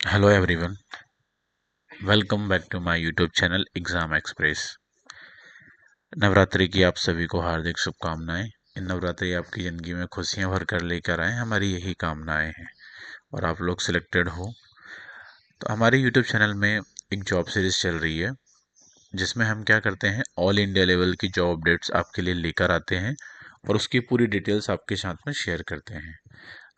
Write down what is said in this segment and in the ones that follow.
Hello everyone, welcome back to my YouTube channel exam express. Navratri की आप सभी को हार्दिक शुभकामनाएं। इन नवरात्रि आपकी ज़िंदगी में खुशियां भर कर लेकर आए, हमारी यही कामनाएं हैं और आप लोग सिलेक्टेड हो। तो हमारे यूट्यूब चैनल में एक जॉब सीरीज़ चल रही है जिसमें हम क्या करते हैं, ऑल इंडिया लेवल की जॉब अपडेट्स आपके लिए लेकर आते हैं और उसकी पूरी डिटेल्स आपके साथ में शेयर करते हैं।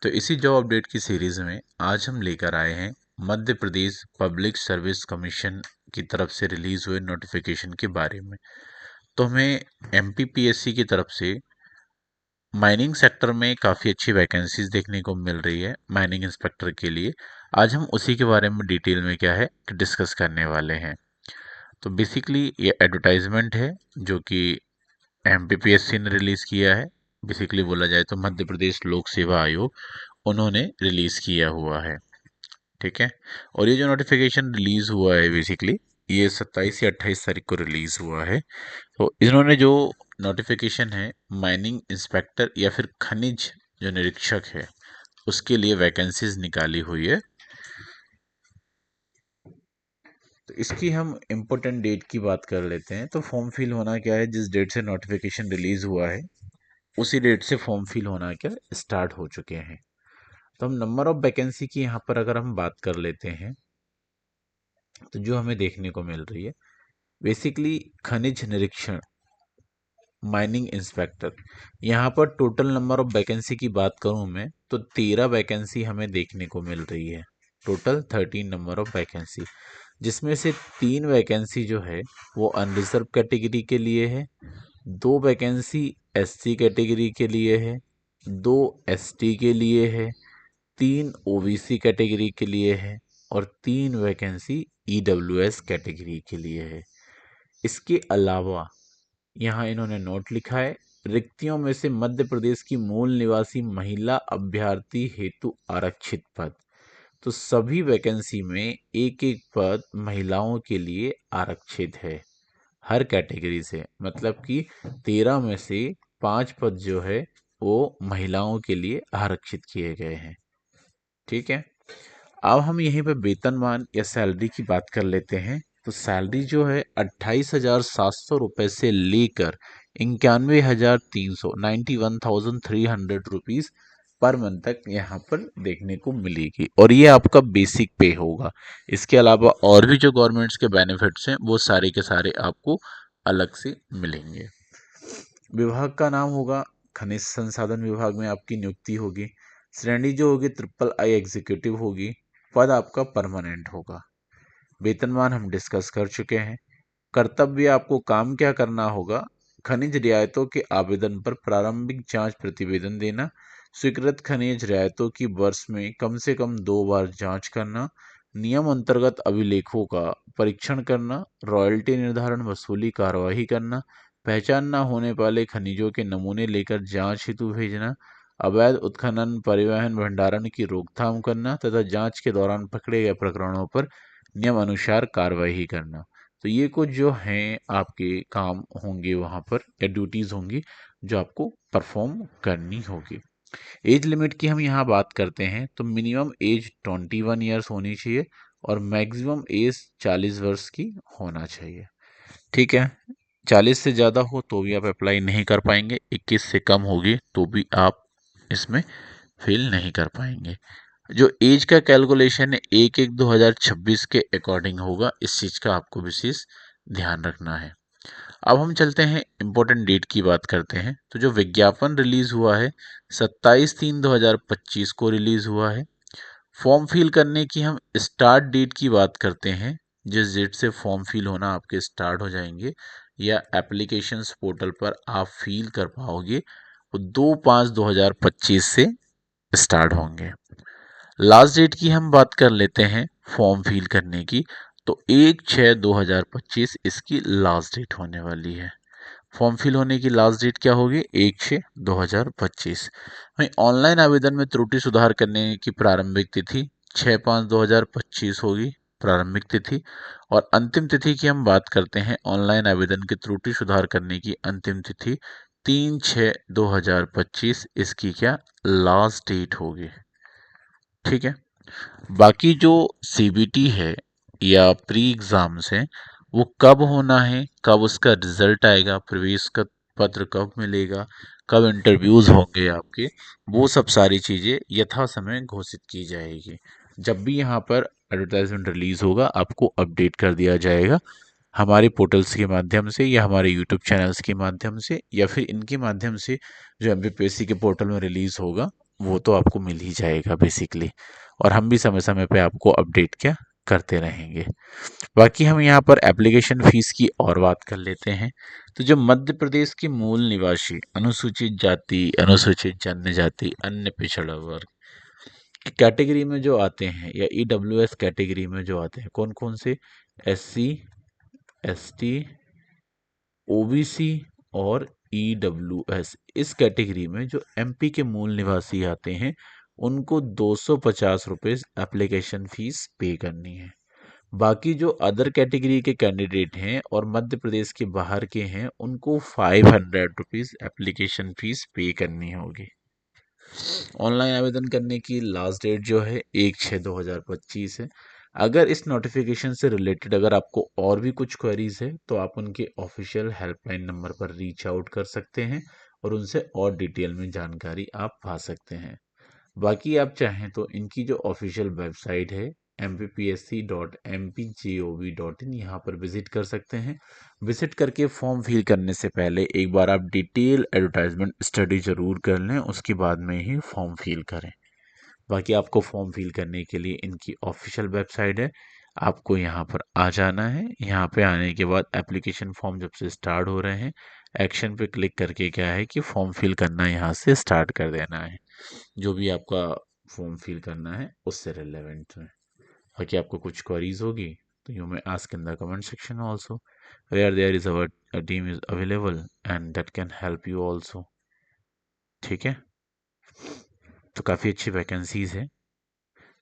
तो इसी जॉब अपडेट की सीरीज़ में आज हम लेकर आए हैं Madhya Pradesh public service commission की तरफ से रिलीज़ हुए नोटिफिकेशन के बारे में। तो हमें एमपीपीएससी की तरफ से माइनिंग सेक्टर में काफ़ी अच्छी वैकेंसीज देखने को मिल रही है माइनिंग इंस्पेक्टर के लिए। आज हम उसी के बारे में डिटेल में क्या है कि डिस्कस करने वाले हैं। तो बेसिकली ये एडवर्टाइजमेंट है जो कि एमपीपीएससी ने रिलीज़ किया है। बेसिकली बोला जाए तो मध्य प्रदेश लोक सेवा आयोग उन्होंने रिलीज़ किया हुआ है। ठीक है। और ये जो नोटिफिकेशन रिलीज़ हुआ है बेसिकली ये 27 या 28 तारीख को रिलीज़ हुआ है। तो इन्होंने जो नोटिफिकेशन है माइनिंग इंस्पेक्टर या फिर खनिज जो निरीक्षक है उसके लिए वैकेंसीज निकाली हुई है। तो इसकी हम इम्पोर्टेंट डेट की बात कर लेते हैं। तो फॉर्म फिल होना क्या है, जिस डेट से नोटिफिकेशन रिलीज़ हुआ है उसी डेट से फॉर्म फिल होना क्या स्टार्ट हो चुके हैं। तो हम नंबर ऑफ वैकेंसी की यहाँ पर अगर हम बात कर लेते हैं तो जो हमें देखने को मिल रही है बेसिकली खनिज निरीक्षण माइनिंग इंस्पेक्टर, यहाँ पर टोटल नंबर ऑफ वैकेंसी की बात करूँ मैं तो 13 वैकेंसी हमें देखने को मिल रही है। टोटल 13 नंबर ऑफ वैकेंसी, जिसमें से 3 वैकेंसी जो है वो अनरिजर्व कैटेगरी के लिए है, 2 वैकेंसी एससी कैटेगरी के लिए है, 2 एसटी के लिए है, 3 ओबीसी कैटेगरी के लिए है और 3 वैकेंसी ईडब्ल्यूएस कैटेगरी के लिए है। इसके अलावा यहाँ इन्होंने नोट लिखा है, रिक्तियों में से मध्य प्रदेश की मूल निवासी महिला अभ्यर्थी हेतु आरक्षित पद। तो सभी वैकेंसी में एक एक पद महिलाओं के लिए आरक्षित है हर कैटेगरी से, मतलब कि 13 में से 5 पद जो है वो महिलाओं के लिए आरक्षित किए गए हैं। ठीक है। अब हम यहीं पे वेतनमान या सैलरी की बात कर लेते हैं। तो सैलरी जो है 28,700 रुपये से लेकर 91,300 पर मंथ तक यहाँ पर देखने को मिलेगी और ये आपका बेसिक पे होगा। इसके अलावा और भी जो गवर्नमेंट्स के बेनिफिट्स हैं वो सारे के सारे आपको अलग से मिलेंगे। विभाग का नाम होगा खनिज संसाधन विभाग में आपकी नियुक्ति होगी। श्रेणी जो होगी ट्रिपल आई एग्जीक्यूटिव होगी। पद आपका परमानेंट होगा। वेतनमान हम डिस्कस कर चुके हैं। कर्तव्य आपको काम क्या करना होगा, खनिज रियायतों के आवेदन पर प्रारंभिक जांच प्रतिवेदन देना, स्वीकृत खनिज रियायतों की वर्ष में कम से कम 2 बार जांच करना, नियम अंतर्गत अभिलेखों का परीक्षण करना, रॉयल्टी निर्धारण वसूली कार्यवाही करना, पहचान न होने वाले खनिजों के नमूने लेकर जांच हेतु भेजना, अवैध उत्खनन परिवहन भंडारण की रोकथाम करना तथा जांच के दौरान पकड़े गए प्रकरणों पर नियम अनुसार कार्यवाही करना। तो ये कुछ जो हैं आपके काम होंगे वहाँ पर या ड्यूटीज़ होंगी जो आपको परफॉर्म करनी होगी। एज लिमिट की हम यहाँ बात करते हैं तो मिनिमम एज 21 ईयर्स होनी चाहिए और मैक्सिमम एज 40 वर्ष की होना चाहिए। ठीक है। 40 से ज़्यादा हो तो भी आप अप्लाई नहीं कर पाएंगे, 21 से कम होगी तो भी आप इसमें फेल नहीं कर पाएंगे। जो एज का कैलकुलेशन है 1/1/2026 के अकॉर्डिंग होगा, इस चीज़ का आपको विशेष ध्यान रखना है। अब हम चलते हैं इम्पोर्टेंट डेट की बात करते हैं। तो जो विज्ञापन रिलीज हुआ है 27/3/2025 को रिलीज हुआ है। फॉर्म फिल करने की हम स्टार्ट डेट की बात करते हैं, जिस डेट से फॉर्म फिल होना आपके स्टार्ट हो जाएंगे या एप्लीकेशंस पोर्टल पर आप फिल कर पाओगे वो 2/5/2025 से स्टार्ट होंगे। लास्ट डेट की हम बात कर लेते हैं फॉर्म फिल करने की, तो 1/6/2025 इसकी लास्ट डेट होने वाली है। फॉर्म फिल होने की लास्ट डेट क्या होगी, 1/6/2025। वहीं ऑनलाइन आवेदन में त्रुटि सुधार करने की प्रारंभिक तिथि 6/5/2025 होगी प्रारंभिक तिथि। और अंतिम तिथि की हम बात करते हैं, ऑनलाइन आवेदन की त्रुटि सुधार करने की अंतिम तिथि 3/6/2025 इसकी क्या लास्ट डेट होगी। ठीक है। बाकी जो सीबीटी है या प्री एग्ज़ाम्स हैं, वो कब होना है, कब उसका रिज़ल्ट आएगा, प्रवेश का पत्र कब मिलेगा, कब इंटरव्यूज़ होंगे आपके, वो सब सारी चीज़ें यथा समय घोषित की जाएगी। जब भी यहाँ पर एडवर्टाइज़मेंट रिलीज़ होगा, आपको अपडेट कर दिया जाएगा, हमारे पोर्टल्स के माध्यम से या हमारे यूट्यूब चैनल्स के माध्यम से या फिर इनके माध्यम से जो एमपीपीएससी के पोर्टल में रिलीज़ होगा, वो तो आपको मिल ही जाएगा बेसिकली। और हम भी समय समय पे आपको अपडेट क्या करते रहेंगे। बाकी हम यहाँ पर एप्लीकेशन फ़ीस की और बात कर लेते हैं। तो जो मध्य प्रदेश के मूल निवासी अनुसूचित जाति, अनुसूचित जनजाति, अन्य पिछड़ा वर्ग की कैटेगरी में जो आते हैं या ईडब्ल्यूएस कैटेगरी में जो आते हैं, कौन-कौन से? एससी, एसटी, ओबीसी और ईडब्ल्यूएस, इस कैटेगरी में जो एमपी के मूल निवासी आते हैं, उनको 250 रुपये एप्लीकेशन फ़ीस पे करनी है। बाकी जो अदर कैटेगरी के कैंडिडेट हैं और मध्य प्रदेश के बाहर के हैं, उनको 500 रुपीज़ एप्लीकेशन फ़ीस पे करनी होगी। ऑनलाइन आवेदन करने की लास्ट डेट जो है 1/6/2025 है। अगर इस नोटिफिकेशन से रिलेटेड अगर आपको और भी कुछ क्वेरीज है तो आप उनके ऑफिशियल हेल्पलाइन नंबर पर रीच आउट कर सकते हैं और उनसे और डिटेल में जानकारी आप पा सकते हैं। बाकी आप चाहें तो इनकी जो ऑफिशियल वेबसाइट है mpsc.mpgov.in, यहाँ पर विजिट कर सकते हैं। विजिट करके फॉर्म फिल करने से पहले एक बार आप डिटेल एडवर्टाइजमेंट स्टडी जरूर कर लें, उसके बाद में ही फॉर्म फिल करें। बाकी आपको फॉर्म फिल करने के लिए इनकी ऑफिशियल वेबसाइट है, आपको यहाँ पर आ जाना है। यहाँ पे आने के बाद एप्लीकेशन फॉर्म जब से स्टार्ट हो रहे हैं, एक्शन पे क्लिक करके क्या है कि फॉर्म फिल करना यहाँ से स्टार्ट कर देना है, जो भी आपका फॉर्म फिल करना है उससे रिलेवेंट में। बाकी आपको कुछ क्वेरीज होगी तो you may ask in the comment section also, where there is our team is available and that can help you also. ठीक है, तो काफ़ी अच्छी वैकेंसीज है,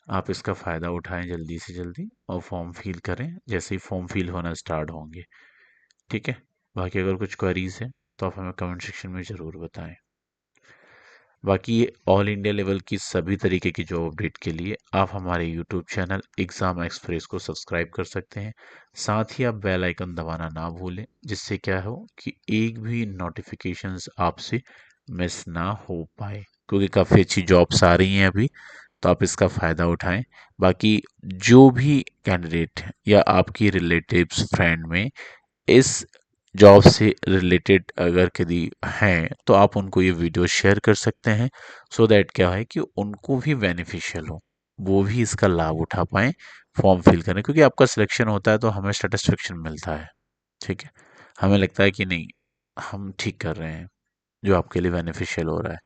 आप इसका फ़ायदा उठाएं जल्दी से जल्दी और फॉर्म फिल करें जैसे ही फॉर्म फिल होना स्टार्ट होंगे। ठीक है, बाकी अगर कुछ क्वेरीज है तो आप हमें कमेंट सेक्शन में ज़रूर बताएं। बाकी ये ऑल इंडिया लेवल की सभी तरीके की जॉब अपडेट के लिए आप हमारे यूट्यूब चैनल एग्ज़ाम एक्सप्रेस को सब्सक्राइब कर सकते हैं। साथ ही आप बेल आइकन दबाना ना भूलें, जिससे क्या हो कि एक भी नोटिफिकेशंस आपसे मिस ना हो पाए, क्योंकि काफ़ी अच्छी जॉब्स आ रही हैं अभी, तो आप इसका फ़ायदा उठाएं। बाकी जो भी कैंडिडेट या आपकी रिलेटिव्स फ्रेंड में इस जॉब से रिलेटेड अगर यदि हैं तो आप उनको ये वीडियो शेयर कर सकते हैं, सो दैट क्या है कि उनको भी बेनिफिशियल हो, वो भी इसका लाभ उठा पाएँ फॉर्म फिल करें, क्योंकि आपका सिलेक्शन होता है तो हमें सेटिस्फेक्शन मिलता है। ठीक है, हमें लगता है कि नहीं, हम ठीक कर रहे हैं, जो आपके लिए बेनिफिशियल हो रहा है।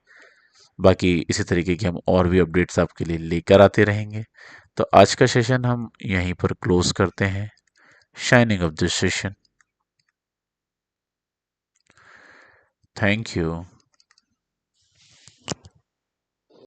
बाकी इसी तरीके की हम और भी अपडेट्स आपके लिए लेकर आते रहेंगे। तो आज का सेशन हम यहीं पर क्लोज करते हैं। Shining of this session. Thank you.